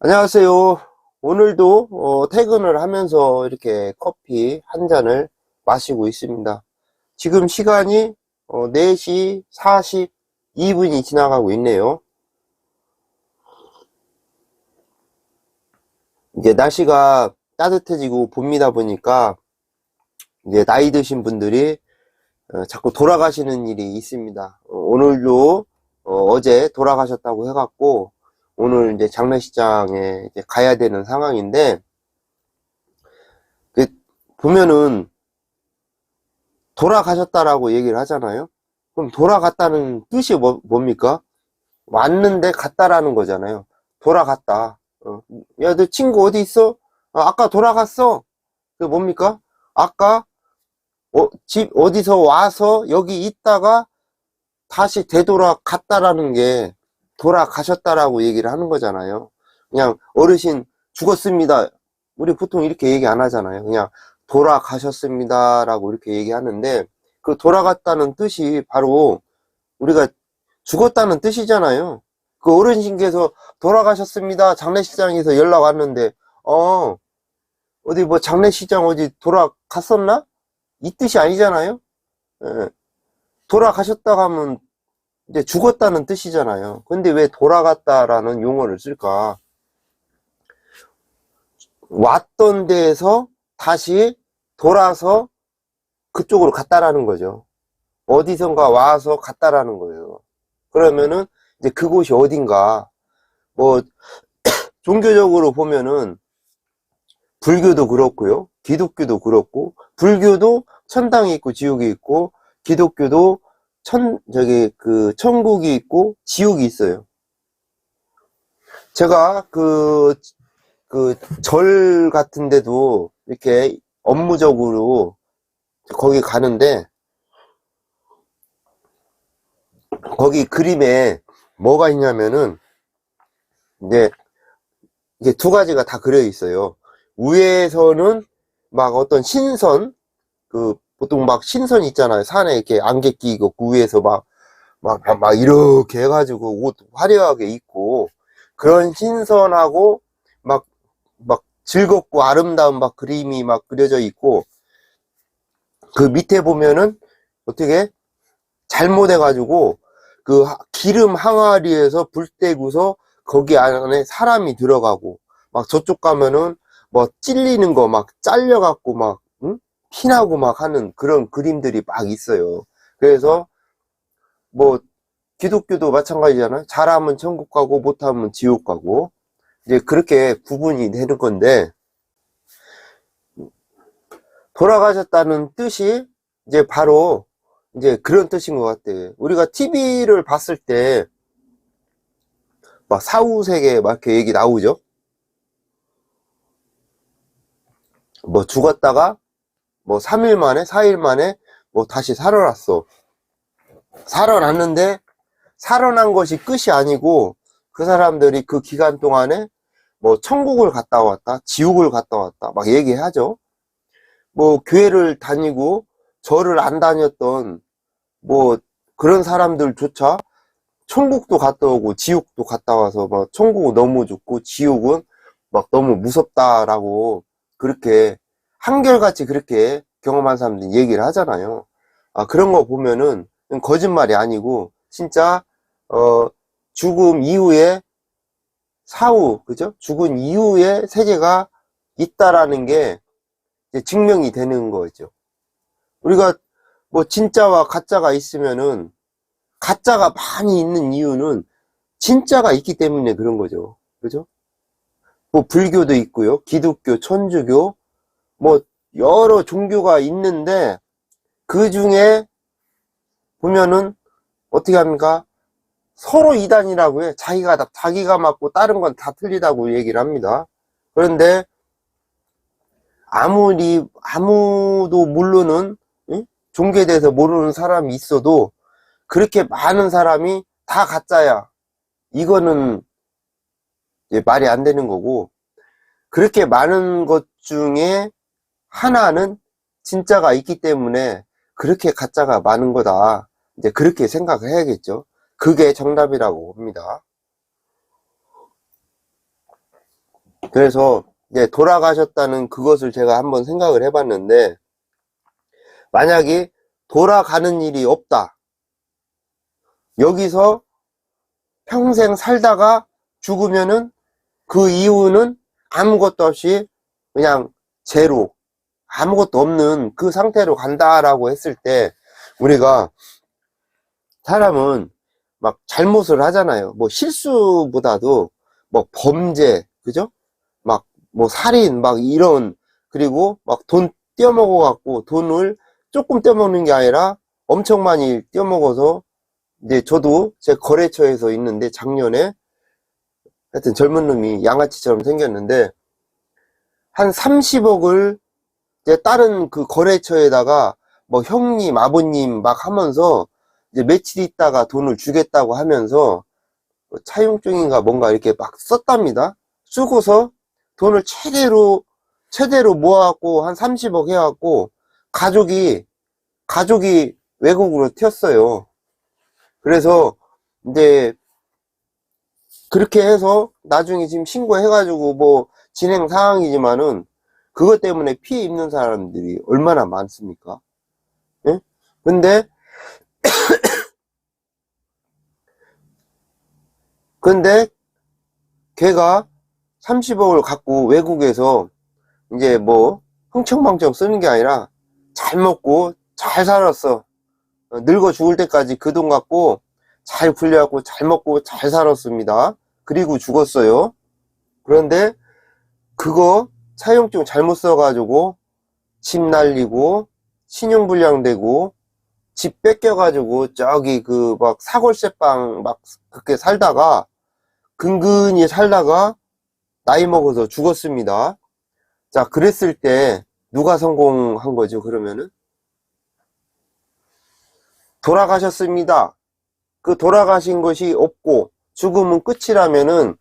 안녕하세요. 오늘도 퇴근을 하면서 이렇게 커피 한 잔을 마시고 있습니다. 지금 시간이 4시 42분이 지나가고 있네요. 이제 날씨가 따뜻해지고 봄이다 보니까 이제 나이 드신 분들이 자꾸 돌아가시는 일이 있습니다. 오늘도 어제 돌아가셨다고 해갖고 오늘 이제 장례식장에 이제 가야 되는 상황인데, 그 보면은 돌아가셨다라고 얘기를 하잖아요. 그럼 돌아갔다는 뜻이 뭡니까? 왔는데 갔다라는 거잖아요. 돌아갔다. 야, 너 친구 어디 있어? 아까 돌아갔어. 그게 뭡니까? 아까 집 어디서 와서 여기 있다가 다시 되돌아갔다라는 게 돌아가셨다라고 얘기를 하는 거잖아요. 그냥 어르신 죽었습니다. 우리 보통 이렇게 얘기 안 하잖아요. 그냥 돌아가셨습니다라고 이렇게 얘기하는데, 그 돌아갔다는 뜻이 바로 우리가 죽었다는 뜻이잖아요. 그 어르신께서 돌아가셨습니다. 장례식장에서 연락 왔는데, 어디 뭐 장례식장 어디 돌아갔었나? 이 뜻이 아니잖아요. 예. 돌아가셨다고 하면 이제 죽었다는 뜻이잖아요. 근데 왜 돌아갔다라는 용어를 쓸까? 왔던 데에서 다시 돌아서 그쪽으로 갔다라는 거죠. 어디선가 와서 갔다라는 거예요. 그러면은 이제 그곳이 어딘가, 뭐 종교적으로 보면은 불교도 그렇고요, 기독교도 그렇고, 불교도 천당이 있고 지옥이 있고, 기독교도 천국이 있고 지옥이 있어요. 제가 절 같은 데도 이렇게 업무적으로 거기 가는데, 거기 그림에 뭐가 있냐면은, 이제 이게 두 가지가 다 그려 있어요. 위에서는 막 어떤 신선, 보통 막 신선 있잖아요. 산에 이렇게 안개 끼고 그 위에서 막 이렇게 해가지고 옷 화려하게 입고, 그런 신선하고 막 즐겁고 아름다운 막 그림이 막 그려져 있고, 그 밑에 보면은 어떻게 잘못해가지고 그 기름 항아리에서 불 떼고서 거기 안에 사람이 들어가고, 막 저쪽 가면은 뭐 찔리는 거 막 잘려갖고 막 응? 피나고 막 하는 그런 그림들이 막 있어요. 그래서 뭐 기독교도 마찬가지잖아요. 잘하면 천국 가고 못하면 지옥 가고, 이제 그렇게 구분이 되는 건데, 돌아가셨다는 뜻이 이제 바로 이제 그런 뜻인 것 같아요. 우리가 TV를 봤을 때 막 사후세계 막 이렇게 얘기 나오죠. 뭐 죽었다가 뭐 3일 만에 4일 만에 뭐 다시 살아났어. 살아났는데 살아난 것이 끝이 아니고, 그 사람들이 그 기간 동안에 뭐 천국을 갔다 왔다, 지옥을 갔다 왔다 막 얘기하죠. 뭐 교회를 다니고 절을 안 다녔던 뭐 그런 사람들조차 천국도 갔다 오고 지옥도 갔다 와서 막 천국은 너무 좋고 지옥은 막 너무 무섭다라고 그렇게 한결같이 그렇게 경험한 사람들이 얘기를 하잖아요. 그런 거 보면은 거짓말이 아니고 진짜 어 죽음 이후에 사후, 그죠? 죽은 이후에 세계가 있다라는 게 이제 증명이 되는 거죠. 우리가 뭐 진짜와 가짜가 있으면은, 가짜가 많이 있는 이유는 진짜가 있기 때문에 그런 거죠. 그죠? 뭐 불교도 있고요, 기독교, 천주교, 뭐 여러 종교가 있는데, 그 중에 보면은 어떻게 합니까? 서로 이단이라고 해. 자기가 맞고 다른 건 다 틀리다고 얘기를 합니다. 그런데 아무도 모르는, 응? 종교에 대해서 모르는 사람이 있어도 그렇게 많은 사람이 다 가짜야, 이거는 이제 말이 안 되는 거고, 그렇게 많은 것 중에 하나는 진짜가 있기 때문에 그렇게 가짜가 많은 거다, 이제 그렇게 생각을 해야겠죠. 그게 정답이라고 봅니다. 그래서 이제 돌아가셨다는 그것을 제가 한번 생각을 해봤는데, 만약에 돌아가는 일이 없다. 여기서 평생 살다가 죽으면은 그 이후는 아무것도 없이 그냥 제로, 아무것도 없는 그 상태로 간다라고 했을 때, 우리가 사람은 막 잘못을 하잖아요. 뭐 실수보다도 뭐 범죄, 그죠? 막 뭐 살인, 막 이런, 그리고 막 돈 떼어먹어 갖고 돈을 조금 떼어먹는 게 아니라 엄청 많이 떼어먹어서, 이제 저도 제 거래처에서 있는데 작년에 하여튼 젊은 놈이 양아치처럼 생겼는데 한 30억을 이제 다른 그 거래처에다가 뭐 형님, 아버님 막 하면서 이제 며칠 있다가 돈을 주겠다고 하면서 차용증인가 뭔가 이렇게 막 썼답니다. 쓰고서 돈을 최대로 모아갖고 한 30억 해갖고 가족이 외국으로 튀었어요. 그래서 이제 그렇게 해서 나중에 지금 신고해가지고 뭐 진행 상황이지만은 그것 때문에 피해 입는 사람들이 얼마나 많습니까? 예? 근데 걔가 30억을 갖고 외국에서 이제 뭐 흥청망청 쓰는 게 아니라 잘 먹고 잘 살았어. 늙어 죽을 때까지 그 돈 갖고 잘 굴려갖고 잘 먹고 잘 살았습니다. 그리고 죽었어요. 그런데 그거 차용증 잘못 써가지고 집 날리고 신용불량되고 집 뺏겨가지고 저기 그 막 사골세방 막 그렇게 살다가 근근히 살다가 나이 먹어서 죽었습니다. 자, 그랬을 때 누가 성공한 거죠? 그러면은 돌아가셨습니다. 그 돌아가신 것이 없고 죽음은 끝이라면은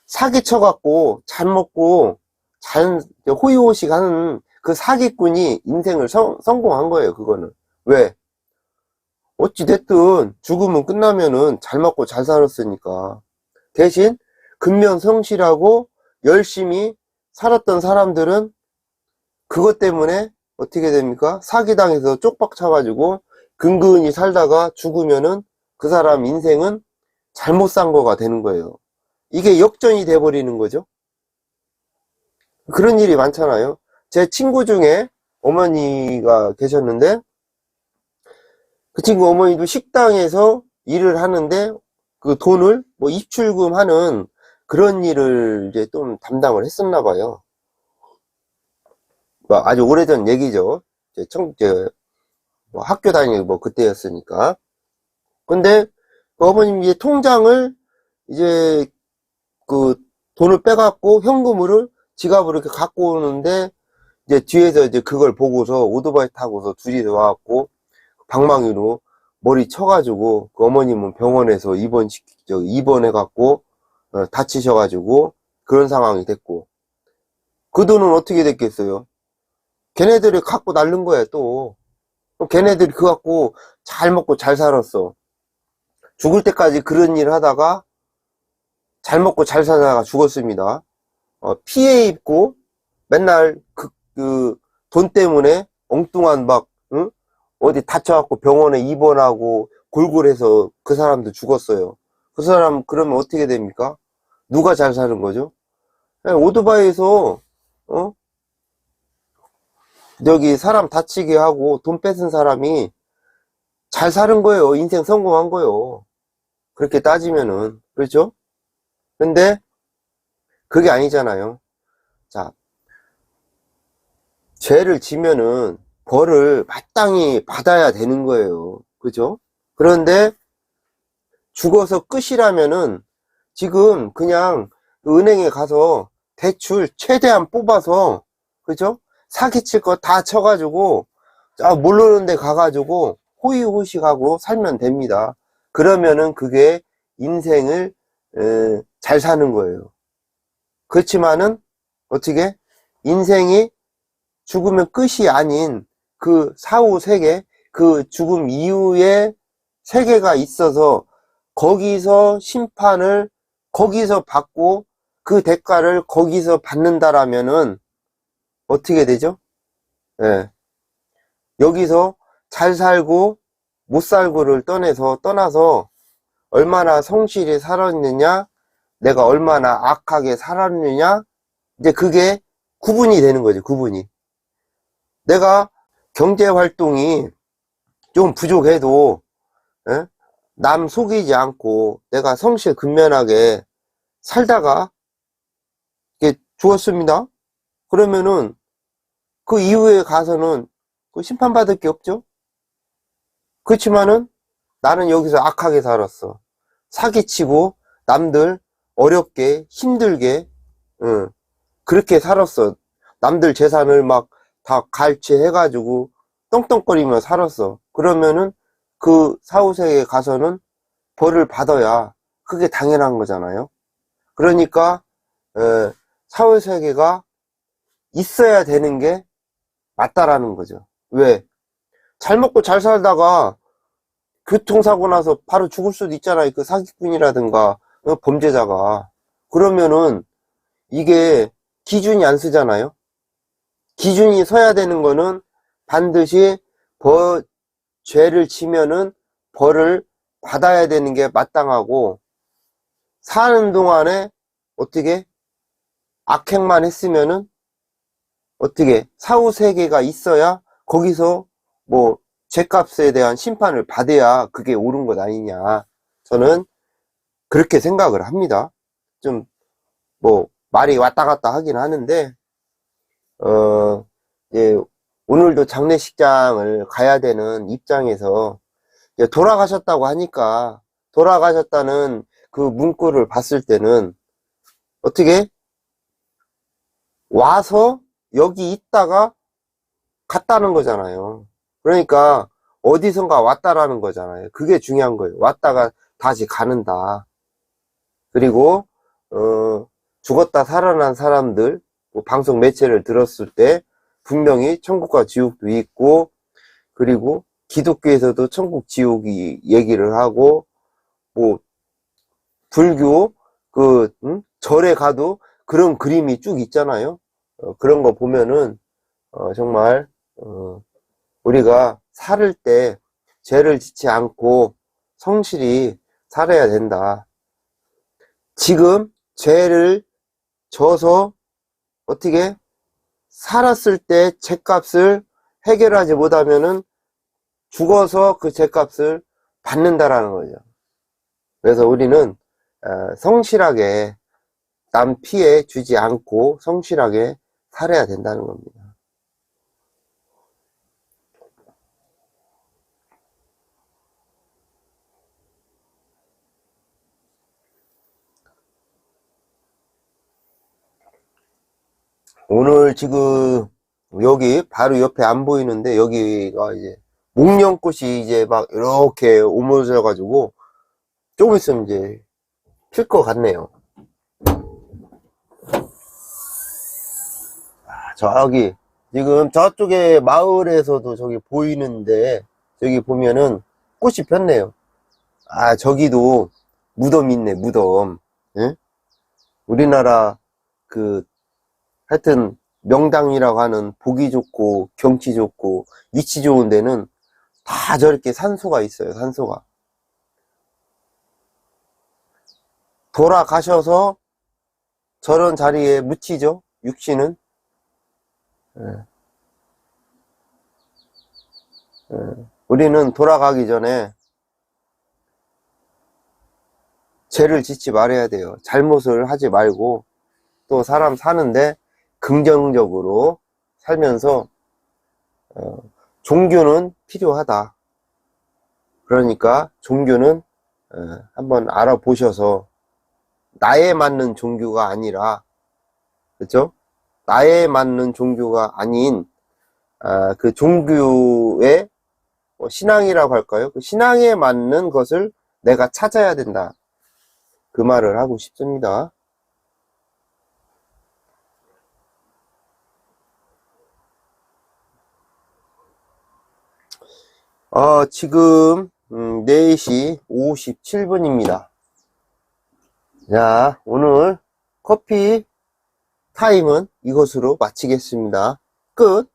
사기쳐갖고 잘 먹고 잘 호의호식 하는 그 사기꾼이 인생을 성공한 거예요. 그거는 왜? 어찌됐든 죽음은 끝나면은 잘 먹고 잘 살았으니까. 대신 근면성실하고 열심히 살았던 사람들은 그것 때문에 어떻게 됩니까? 사기당해서 쪽박 차가지고 근근히 살다가 죽으면은 그 사람 인생은 잘못 산 거가 되는 거예요. 이게 역전이 돼버리는 거죠. 그런 일이 많잖아요. 제 친구 중에 어머니가 계셨는데 그 친구 어머니도 식당에서 일을 하는데 그 돈을 뭐 입출금 하는 그런 일을 이제 좀 담당을 했었나 봐요. 뭐 아주 오래전 얘기죠. 뭐 학교 다니고 뭐 그때였으니까. 근데 그 어머님이 통장을 이제 그 돈을 빼갖고 현금으로 지갑으로 이렇게 갖고 오는데 이제 뒤에서 이제 그걸 보고서 오토바이 타고서 둘이서 와갖고 방망이로 머리 쳐가지고 그 어머님은 병원에서 입원해갖고 다치셔가지고 그런 상황이 됐고 그 돈은 어떻게 됐겠어요? 걔네들이 갖고 날른 거야 또. 걔네들이 그거 갖고 잘 먹고 잘 살았어. 죽을 때까지 그런 일 하다가 잘 먹고 잘 살다가 죽었습니다. 피해 입고 맨날 그 돈 때문에 엉뚱한 막 응? 어디 다쳐갖고 병원에 입원하고 골골해서 그 사람도 죽었어요. 그 사람 그러면 어떻게 됩니까? 누가 잘 사는 거죠? 오토바이에서 여기 사람 다치게 하고 돈 뺏은 사람이 잘 사는 거예요. 인생 성공한 거예요. 그렇게 따지면은 그렇죠? 근데 그게 아니잖아요. 자, 죄를 지면은 벌을 마땅히 받아야 되는 거예요. 그죠? 그런데 죽어서 끝이라면은 지금 그냥 은행에 가서 대출 최대한 뽑아서 그죠? 사기칠 거 다 쳐가지고 모르는 데 가가지고 호의호식하고 살면 됩니다. 그러면은 그게 인생을 잘 사는 거예요. 그렇지만은 어떻게 인생이 죽으면 끝이 아닌 그 사후 세계, 그 죽음 이후에 세계가 있어서 거기서 심판을 거기서 받고 그 대가를 거기서 받는다라면은 어떻게 되죠? 예. 여기서 잘 살고 못 살고를 떠나서 얼마나 성실히 살았느냐, 내가 얼마나 악하게 살았느냐, 이제 그게 구분이 되는 거죠, 구분이. 내가 경제 활동이 좀 부족해도, 예? 남 속이지 않고 내가 성실 근면하게 살다가 이게 죽었습니다. 그러면은 그 이후에 가서는 그 심판받을 게 없죠. 그렇지만은 나는 여기서 악하게 살았어. 사기치고 남들 어렵게 힘들게 그렇게 살았어. 남들 재산을 막 다 갈취해가지고 떵떵거리며 살았어. 그러면은 그 사후세계에 가서는 벌을 받아야 그게 당연한 거잖아요. 그러니까 사후세계가 있어야 되는 게 맞다라는 거죠. 왜? 잘 먹고 잘 살다가 교통사고 나서 바로 죽을 수도 있잖아요. 그 사기꾼이라든가 범죄자가. 그러면은 이게 기준이 안 쓰잖아요. 기준이 서야 되는 거는 반드시 죄를 지면은 벌을 받아야 되는 게 마땅하고, 사는 동안에 어떻게 악행만 했으면은 어떻게 사후 세계가 있어야 거기서 뭐 죄값에 대한 심판을 받아야 그게 옳은 것 아니냐. 저는 그렇게 생각을 합니다. 좀 뭐 말이 왔다 갔다 하긴 하는데 이제 오늘도 장례식장을 가야 되는 입장에서 이제 돌아가셨다고 하니까, 돌아가셨다는 그 문구를 봤을 때는 어떻게 와서 여기 있다가 갔다는 거잖아요. 그러니까 어디선가 왔다라는 거잖아요. 그게 중요한 거예요. 왔다가 다시 가는다. 그리고 죽었다 살아난 사람들, 뭐 방송 매체를 들었을 때 분명히 천국과 지옥도 있고, 그리고 기독교에서도 천국 지옥이 얘기를 하고, 뭐 불교 절에 가도 그런 그림이 쭉 있잖아요. 그런 거 보면은 정말 우리가 살을 때 죄를 짓지 않고 성실히 살아야 된다. 지금 죄를 져서 어떻게 살았을 때 죄값을 해결하지 못하면은 죽어서 그 죄값을 받는다라는 거죠. 그래서 우리는 성실하게 남 피해 주지 않고 성실하게 살아야 된다는 겁니다. 오늘 지금 여기 바로 옆에 안 보이는데, 여기가 이제 목련꽃이 이제 막 이렇게 오므져 가지고 조금 있으면 이제 필 것 같네요. 저기 지금 저쪽에 마을에서도 저기 보이는데, 저기 보면은 꽃이 폈네요. 아, 저기도 무덤 있네, 무덤. 예? 우리나라 그 하여튼 명당이라고 하는 보기 좋고 경치 좋고 위치 좋은 데는 다 저렇게 산소가 있어요. 산소가 돌아가셔서 저런 자리에 묻히죠, 육신은. 예. 우리는 돌아가기 전에 죄를 짓지 말아야 돼요. 잘못을 하지 말고, 또 사람 사는데 긍정적으로 살면서 종교는 필요하다. 그러니까 종교는 한번 알아보셔서, 나에 맞는 종교가 아니라, 그렇죠? 나에 맞는 종교가 아닌 그 종교의 신앙이라고 할까요? 그 신앙에 맞는 것을 내가 찾아야 된다. 그 말을 하고 싶습니다. 지금 4시 57분입니다. 자, 오늘 커피 타임은 이것으로 마치겠습니다. 끝.